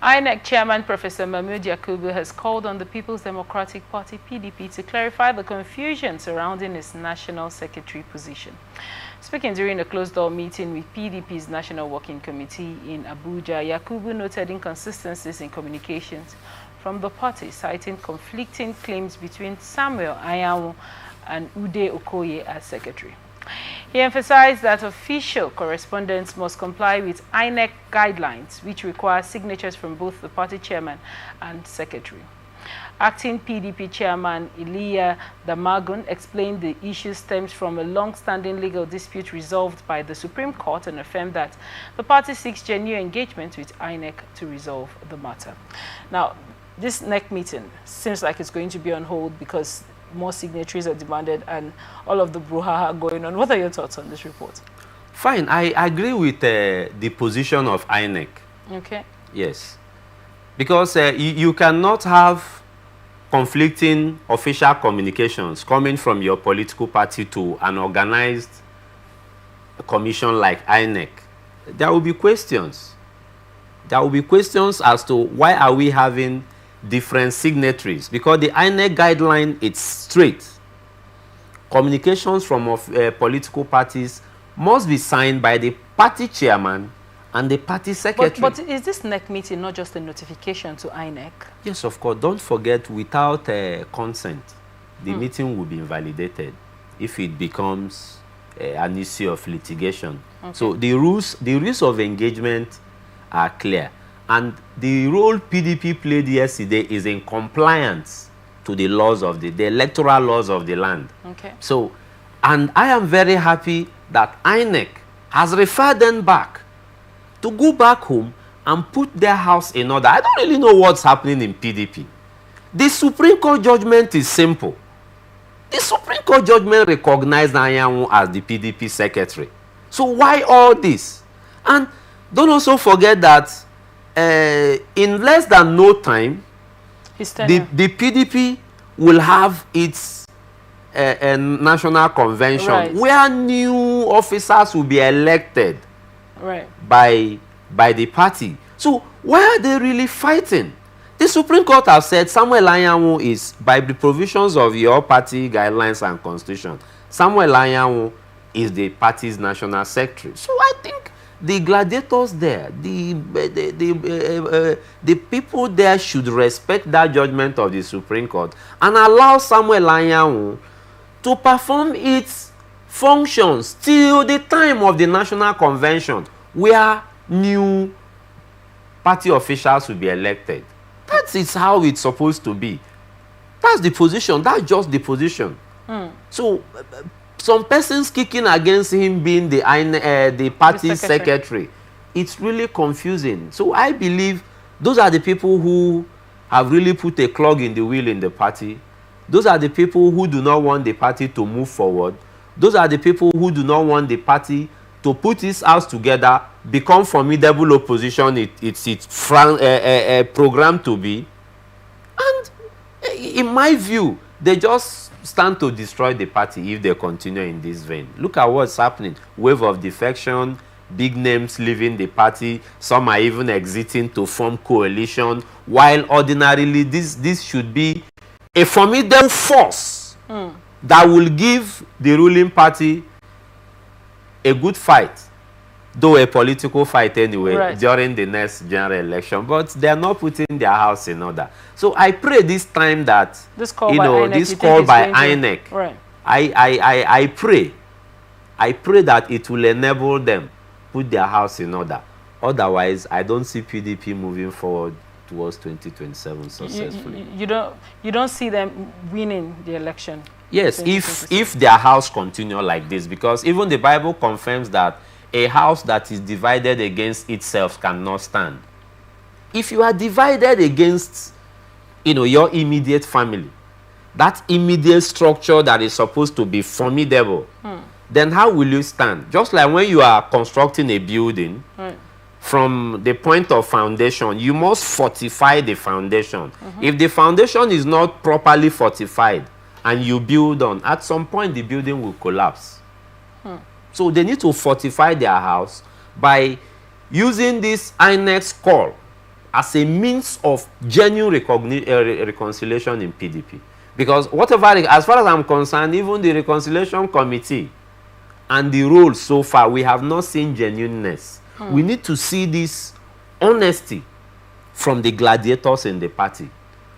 INEC Chairman Professor Mahmood Yakubu has called on the People's Democratic Party (PDP) to clarify the confusion surrounding its national secretary position. Speaking during a closed-door meeting with PDP's National Working Committee in Abuja, Yakubu noted inconsistencies in communications from the party, citing conflicting claims between Samuel Anyanwu and Ude Okoye as secretary. He emphasized that official correspondence must comply with INEC guidelines, which require signatures from both the party chairman and secretary. Acting PDP chairman Iliya Damagun explained the issue stems from a long-standing legal dispute resolved by the Supreme Court and affirmed that the party seeks genuine engagement with INEC to resolve the matter. Now, this NEC meeting seems like it's going to be on hold because more signatories are demanded and all of the brouhaha going on. What are your thoughts on this report? Fine. I agree with the position of INEC. Okay. Yes. Because you cannot have conflicting official communications coming from your political party to an organized commission like INEC. There will be questions. There will be questions as to why are we having different signatories, because the INEC guideline, it's straight. Communications from political parties must be signed by the party chairman and the party secretary. But is this NEC meeting not just a notification to INEC? Yes, of course. Don't forget, without consent, the meeting will be invalidated if it becomes an issue of litigation. Okay. So the rules of engagement are clear. And the role PDP played yesterday is in compliance to the laws of the electoral laws of the land. Okay. So, and I am very happy that INEC has referred them back to go back home and put their house in order. I don't really know what's happening in PDP. The Supreme Court judgment is simple. The Supreme Court judgment recognized Anyanwu as the PDP secretary. So why all this? And don't also forget that in less than no time, the PDP will have its national convention, right, where new officers will be elected, right, by the party. So why are they really fighting? The Supreme Court has said Samuel Anyanwu is, by the provisions of your party guidelines and constitution, Samuel Anyanwu is the party's national secretary. So I think the gladiators there, the people there should respect that judgment of the Supreme Court and allow Samuel Anyanwu to perform its functions till the time of the National Convention, where new party officials will be elected. That is how it's supposed to be. That's the position. That's just the position. So some persons kicking against him being the party secretary, it's really confusing. So I believe those are the people who have really put a clog in the wheel in the party. Those are the people who do not want the party to move forward. Those are the people who do not want the party to put its house together, become formidable opposition it's programmed to be. And in my view, they just stand to destroy the party if they continue in this vein. Look at what's happening. Wave of defection, big names leaving the party. Some are even exiting to form coalition, while ordinarily this should be a formidable force that will give the ruling party a good fight, though a political fight anyway, right, during the next general election. But they are not putting their house in order. So I pray this time that this call by INEC, right, I pray that it will enable them put their house in order. Otherwise, I don't see PDP moving forward towards 2027 successfully. You don't see them winning the election? Yes, if their house continue like this, because even the Bible confirms that a house that is divided against itself cannot stand. If you are divided against, your immediate family, that immediate structure that is supposed to be formidable, then how will you stand? Just like when you are constructing a building, from the point of foundation, you must fortify the foundation. If the foundation is not properly fortified and you build on, at some point the building will collapse. So they need to fortify their house by using this INEC call as a means of genuine reconciliation in PDP. Because whatever, as far as I'm concerned, even the reconciliation committee and the role so far, we have not seen genuineness. We need to see this honesty from the gladiators in the party.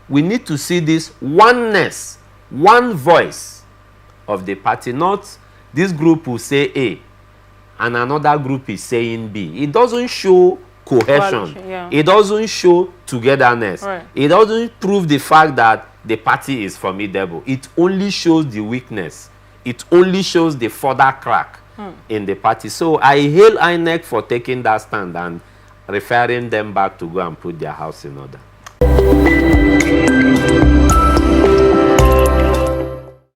We need to see this oneness, one voice of the party, not this group will say A and another group is saying B. It doesn't show cohesion. It doesn't show togetherness. It doesn't prove the fact that the party is formidable. It only shows the weakness. It only shows the further crack in the party. So I hail INEC for taking that stand and referring them back to go and put their house in order.